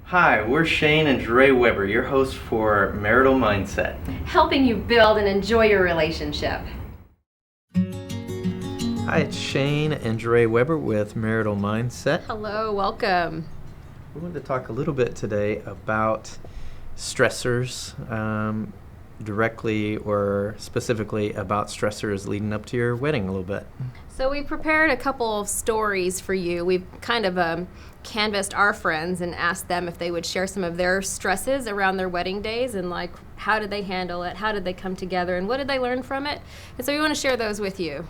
Hi, we're Shane and Dre Weber, your hosts for Marital Mindset. Helping you build and enjoy your relationship. Hi, it's Shane and Dre Weber with Marital Mindset. Hello, welcome. We wanted to talk a little bit today about stressors, directly or specifically about stressors leading up to your wedding a little bit. So we prepared a couple of stories for you. We've kind of canvassed our friends and asked them if they would share some of their stresses around their wedding days and like how did they handle it, how did they come together, and what did they learn from it. And so we want to share those with you.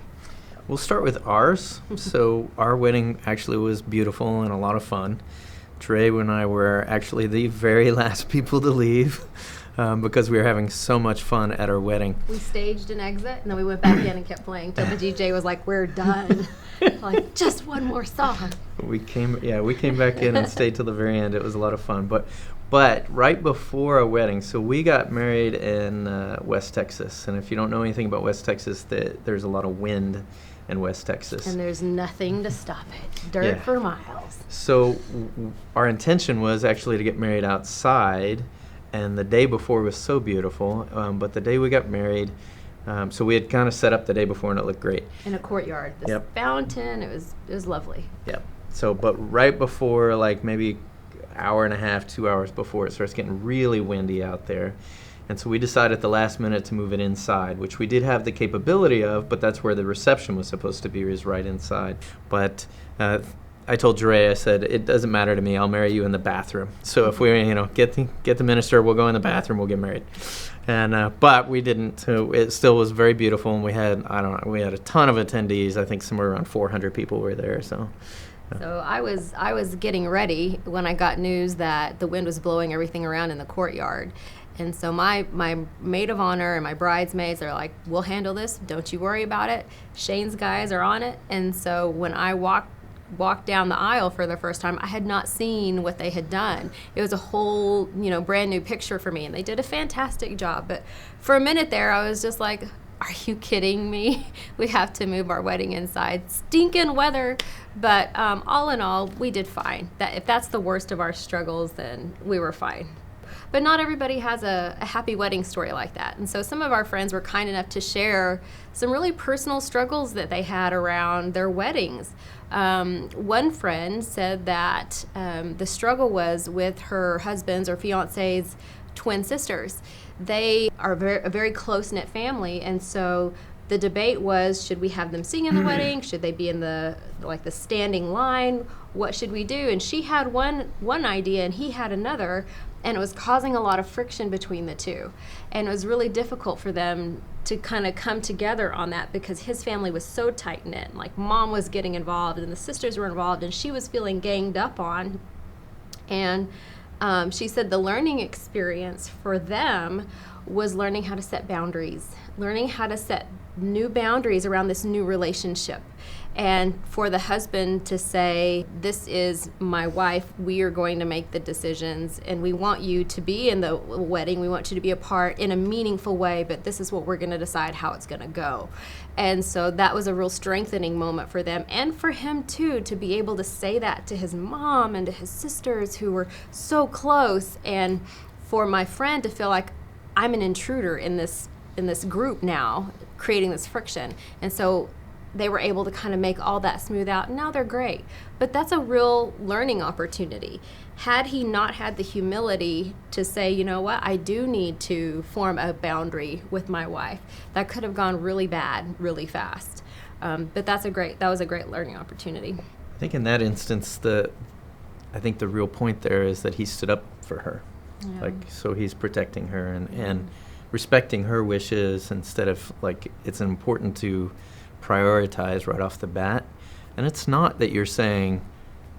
We'll start with ours. So our wedding actually was beautiful and a lot of fun. Dre and I were actually the very last people to leave because we were having so much fun at our wedding. We staged an exit and then we went back in and kept playing till the DJ was like, "We're done." Like, just one more song. We came back in and stayed till the very end. It was a lot of fun. But right before our wedding, so we got married in West Texas. And if you don't know anything about West Texas, there's a lot of wind in West Texas. And there's nothing to stop it. Dirt for miles. So our intention was actually to get married outside. And the day before was so beautiful. But the day we got married, so we had kind of set up the day before and it looked great. In a courtyard. This fountain, it was lovely. Yep. So, but right before, like maybe hour and a half, 2 hours before, it starts getting really windy out there. And so we decided at the last minute to move it inside, which we did have the capability of, but that's where the reception was supposed to be, is right inside. But I told Dre, I said, it doesn't matter to me, I'll marry you in the bathroom. So if we, get the minister, we'll go in the bathroom, we'll get married. And but we didn't. So it still was very beautiful, and we had a ton of attendees. I think somewhere around 400 people were there. So I was getting ready when I got news that the wind was blowing everything around in the courtyard. And so my maid of honor and my bridesmaids are like, "We'll handle this. Don't you worry about it." Shane's guys are on it. And so when I walked down the aisle for the first time, I had not seen what they had done. It was a whole, brand new picture for me, and they did a fantastic job. But for a minute there, I was just like, are you kidding me? We have to move our wedding inside. Stinking weather. But all in all, we did fine. If that's the worst of our struggles, then we were fine. But not everybody has a happy wedding story like that. And so some of our friends were kind enough to share some really personal struggles that they had around their weddings. One friend said that the struggle was with her husband's or fiance's twin sisters. They are a very close-knit family, and so the debate was, should we have them sing in the wedding? Should they be in the standing line? What should we do? And she had one idea and he had another, and it was causing a lot of friction between the two. And it was really difficult for them to kind of come together on that because his family was so tight-knit. Like, mom was getting involved and the sisters were involved and she was feeling ganged up on. And she said the learning experience for them was learning how to set boundaries, learning how to set new boundaries around this new relationship. And for the husband to say, this is my wife, we are going to make the decisions, and we want you to be in the wedding, we want you to be a part in a meaningful way, but this is what we're going to decide how it's going to go. And so that was a real strengthening moment for them, and for him too, to be able to say that to his mom and to his sisters who were so close, and for my friend to feel like, I'm an intruder in this group now, creating this friction. And so they were able to kind of make all that smooth out, and now they're great. But that's a real learning opportunity. Had he not had the humility to say, you know what, I do need to form a boundary with my wife, that could have gone really bad really fast. But that was a great learning opportunity. I think in that instance, I think the real point there is that he stood up for her. Yeah. So he's protecting her and respecting her wishes instead of, it's important to prioritize right off the bat. And it's not that you're saying,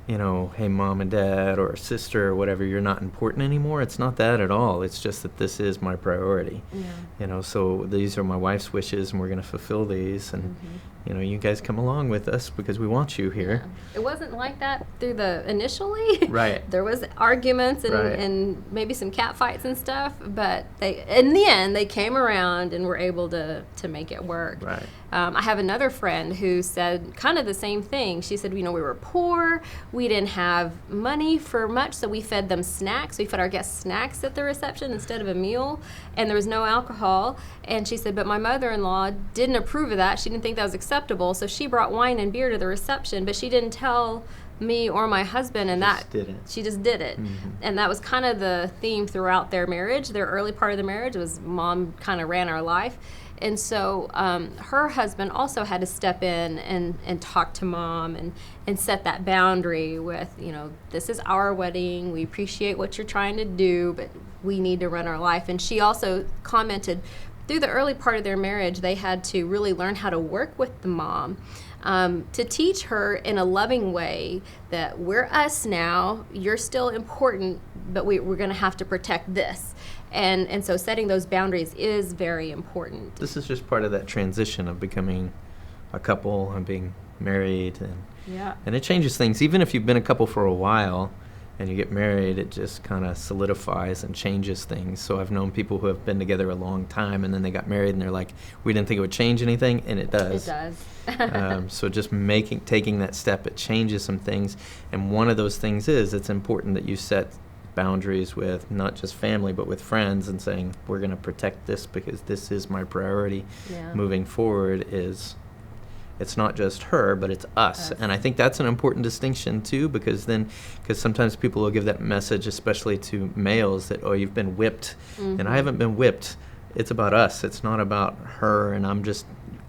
hey, mom and dad or sister or whatever, you're not important anymore. It's not that at all. It's just that this is my priority. Yeah. So these are my wife's wishes and we're going to fulfill these. And you guys come along with us because we want you here. Yeah. It wasn't like that through the initially. Right. There was arguments and maybe some cat fights and stuff, but in the end they came around and were able to make it work. Right. I have another friend who said kind of the same thing. She said, we were poor, we didn't have money for much, so we fed them snacks. We fed our guests snacks at the reception instead of a meal, and there was no alcohol. And she said, but my mother-in-law didn't approve of that. She didn't think that was acceptable, so she brought wine and beer to the reception, but she didn't tell me or my husband, and she just did it. Mm-hmm. And that was kind of the theme throughout their marriage. Their early part of the marriage was mom kind of ran our life. And so her husband also had to step in and talk to mom and set that boundary with, this is our wedding. We appreciate what you're trying to do, but we need to run our life. And she also commented through the early part of their marriage, they had to really learn how to work with the mom to teach her in a loving way that we're us now, you're still important, but we're going to have to protect this. And so setting those boundaries is very important. This is just part of that transition of becoming a couple and being married. And it changes things. Even if you've been a couple for a while and you get married, it just kind of solidifies and changes things. So I've known people who have been together a long time and then they got married and they're like, we didn't think it would change anything, and it does. It does. So just taking that step, it changes some things. And one of those things is it's important that you set boundaries with not just family but with friends and saying, we're going to protect this because this is my priority moving forward. It's not just her, but it's us. And I think that's an important distinction too, because sometimes people will give that message, especially to males, that, oh, you've been whipped. Mm-hmm. And I haven't been whipped. It's about us. It's not about her and I'm just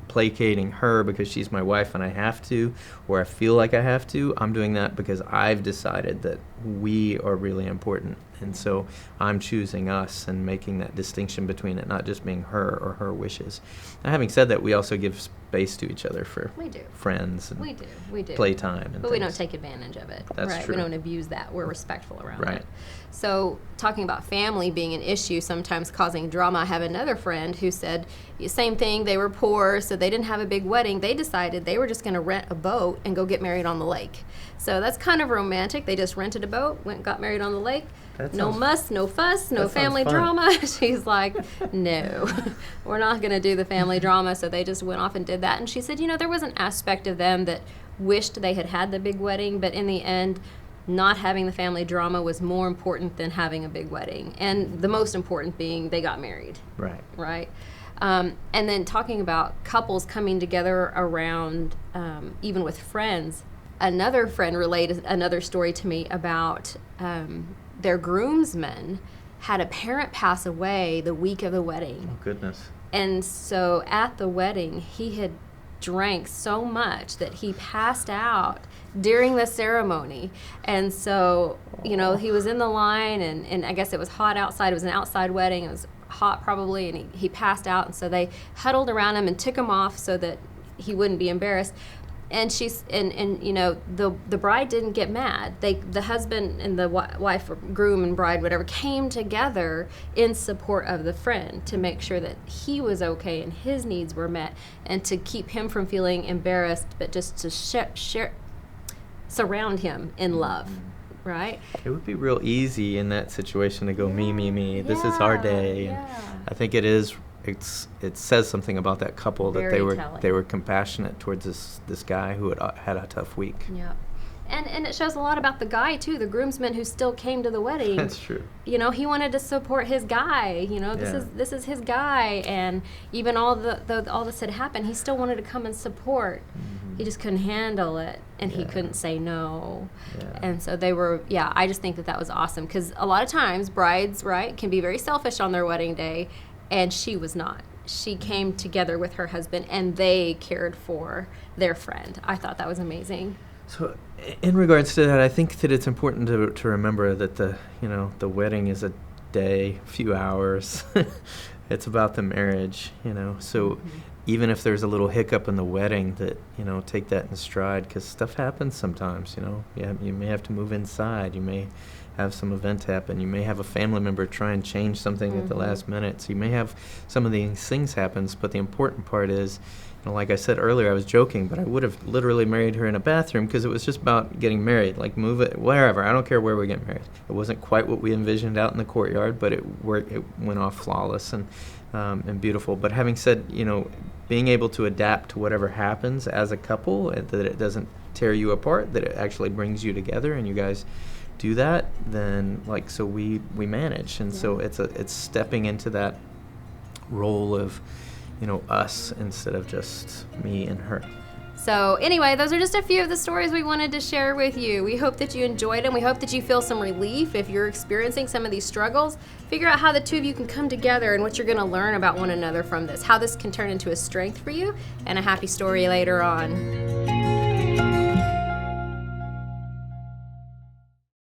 placating her because she's my wife and I have to, or I feel like I have to. I'm doing that because I've decided that we are really important. And so I'm choosing us and making that distinction between it not just being her or her wishes. Now, having said that, we also give space to each other for friends and we do. playtime. But we don't take advantage of it. That's right? true. We don't abuse that. We're respectful around Right. it. So talking about family being an issue, sometimes causing drama, I have another friend who said, same thing, they were poor, so they didn't have a big wedding. They decided they were just going to rent a boat and go get married on the lake. So that's kind of romantic. They just rented a boat, went and got married on the lake. No muss, no fuss, no family drama. She's like, no, we're not going to do the family drama. So they just went off and did that. And she said, there was an aspect of them that wished they had the big wedding, but in the end, not having the family drama was more important than having a big wedding. And the most important being they got married. Right. And then talking about couples coming together around, even with friends, another friend related another story to me about their groomsmen had a parent pass away the week of the wedding. Oh, goodness. And so at the wedding, he had drank so much that he passed out during the ceremony. And so, he was in the line, and I guess it was hot outside. It was an outside wedding. It was hot probably, and he passed out. And so they huddled around him and took him off so that he wouldn't be embarrassed. And she's the bride didn't get mad. The husband and the wife or groom and bride, whatever, came together in support of the friend to make sure that he was okay and his needs were met, and to keep him from feeling embarrassed, but just to surround him in love. Right? It would be real easy in that situation to go me. This is our day. And I think it is. It says something about that couple that they were compassionate towards this guy who had a tough week. Yeah, and it shows a lot about the guy too, the groomsman who still came to the wedding. That's true. He wanted to support his guy. This is his guy, and even all this had happened, he still wanted to come and support. Mm-hmm. He just couldn't handle it, and he couldn't say no. Yeah. And so they were. Yeah, I just think that was awesome, because a lot of times brides, right, can be very selfish on their wedding day. And she was not. She came together with her husband, and they cared for their friend. I thought that was amazing. So, in regards to that, I think that it's important to remember that the wedding is a day, a few hours. It's about the marriage, So, even if there's a little hiccup in the wedding, that take that in stride, because stuff happens sometimes. You may have to move inside. You may have some event happen. You may have a family member try and change something at the last minute. So you may have some of these things happen, but the important part is like I said earlier, I was joking, but I would have literally married her in a bathroom because it was just about getting married. Like, move it wherever. I don't care where we get married. It wasn't quite what we envisioned out in the courtyard, but it worked. It went off flawless and beautiful. But having said, being able to adapt to whatever happens as a couple, that it doesn't tear you apart, that it actually brings you together, and you guys do that, then so we manage. And so it's stepping into that role of us instead of just me and her. So anyway, those are just a few of the stories we wanted to share with you. We hope that you enjoyed them. We hope that you feel some relief if you're experiencing some of these struggles. Figure out how the two of you can come together and what you're going to learn about one another from this, how this can turn into a strength for you and a happy story later on.